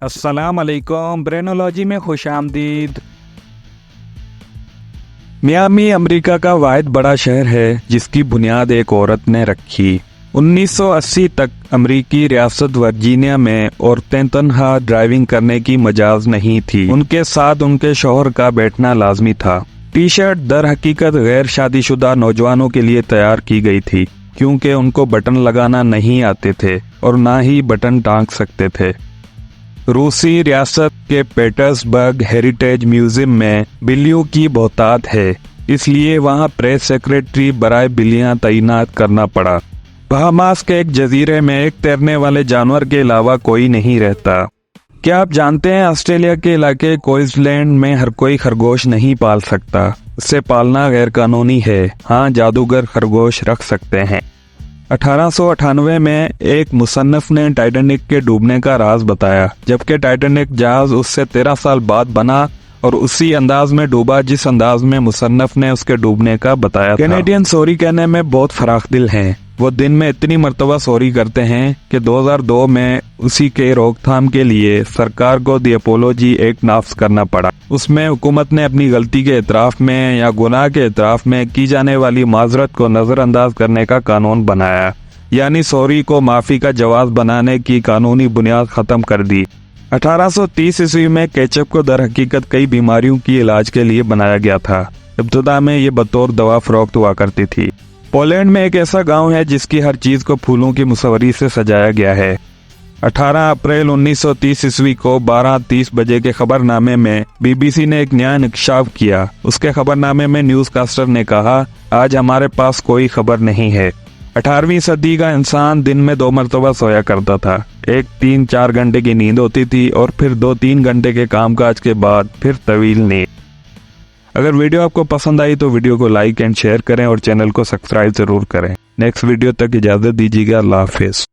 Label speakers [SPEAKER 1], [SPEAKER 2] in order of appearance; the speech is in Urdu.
[SPEAKER 1] السلام علیکم، برینولوجی میں خوش آمدید۔ میامی امریکہ کا واحد بڑا شہر ہے جس کی بنیاد ایک عورت نے رکھی۔ 1980 تک امریکی ریاست ورجینیا میں عورتیں تنہا ڈرائیونگ کرنے کی مجاز نہیں تھی، ان کے ساتھ ان کے شوہر کا بیٹھنا لازمی تھا۔ ٹی شرٹ در حقیقت غیر شادی شدہ نوجوانوں کے لیے تیار کی گئی تھی کیونکہ ان کو بٹن لگانا نہیں آتے تھے اور نہ ہی بٹن ٹانگ سکتے تھے۔ روسی ریاست کے پیٹرز برگ ہیریٹیج میوزیم میں بلیوں کی بہتات ہے، اس لیے وہاں پریس سیکریٹری برائے بلیاں تعینات کرنا پڑا۔ بہاماس کے ایک جزیرے میں ایک تیرنے والے جانور کے علاوہ کوئی نہیں رہتا۔ کیا آپ جانتے ہیں آسٹریلیا کے علاقے کوئنزلینڈ میں ہر کوئی خرگوش نہیں پال سکتا، اسے پالنا غیر قانونی ہے۔ ہاں، جادوگر خرگوش رکھ سکتے ہیں۔ 1898 میں ایک مصنف نے ٹائٹینک کے ڈوبنے کا راز بتایا، جبکہ ٹائٹینک جہاز اس سے 13 سال بعد بنا اور اسی انداز میں ڈوبا جس انداز میں مصنف نے اس کے ڈوبنے کا بتایا تھا۔ کینیڈین سوری کہنے میں بہت فراخ دل ہیں، وہ دن میں اتنی مرتبہ سوری کرتے ہیں کہ 2002 میں اسی کے روک تھام کے لیے سرکار کو دی اپولوجی ایکٹ نافذ کرنا پڑا۔ اس میں حکومت نے اپنی غلطی کے اعتراف میں یا گناہ کے اعتراف میں کی جانے والی معذرت کو نظر انداز کرنے کا قانون بنایا، یعنی سوری کو معافی کا جواز بنانے کی قانونی بنیاد ختم کر دی۔ 1830 عیسوی میں کیچپ کو در حقیقت کئی بیماریوں کی علاج کے لیے بنایا گیا تھا۔ ابتدا میں یہ بطور دوا فروخت ہوا کرتی تھی۔ پولینڈ میں ایک ایسا گاؤں ہے جس کی ہر چیز کو پھولوں کی مصوری سے سجایا گیا ہے۔ 18 اپریل 1930 عیسوی کو 12:30 بجے کے خبر نامے میں بی بی سی نے ایک نیا انکشاف کیا۔ اس کے خبر نامے میں نیوز کاسٹر نے کہا، آج ہمارے پاس کوئی خبر نہیں ہے۔ 18ویں صدی کا انسان دن میں 2 مرتبہ سویا کرتا تھا، ایک 3-4 گھنٹے کی نیند ہوتی تھی اور پھر 2-3 گھنٹے کے کام کاج کے بعد پھر طویل نیند۔ اگر ویڈیو آپ کو پسند آئی تو ویڈیو کو لائک اینڈ شیئر کریں اور چینل کو سبسکرائب ضرور کریں۔ نیکسٹ ویڈیو تک اجازت دیجیے گا، اللہ حافظ۔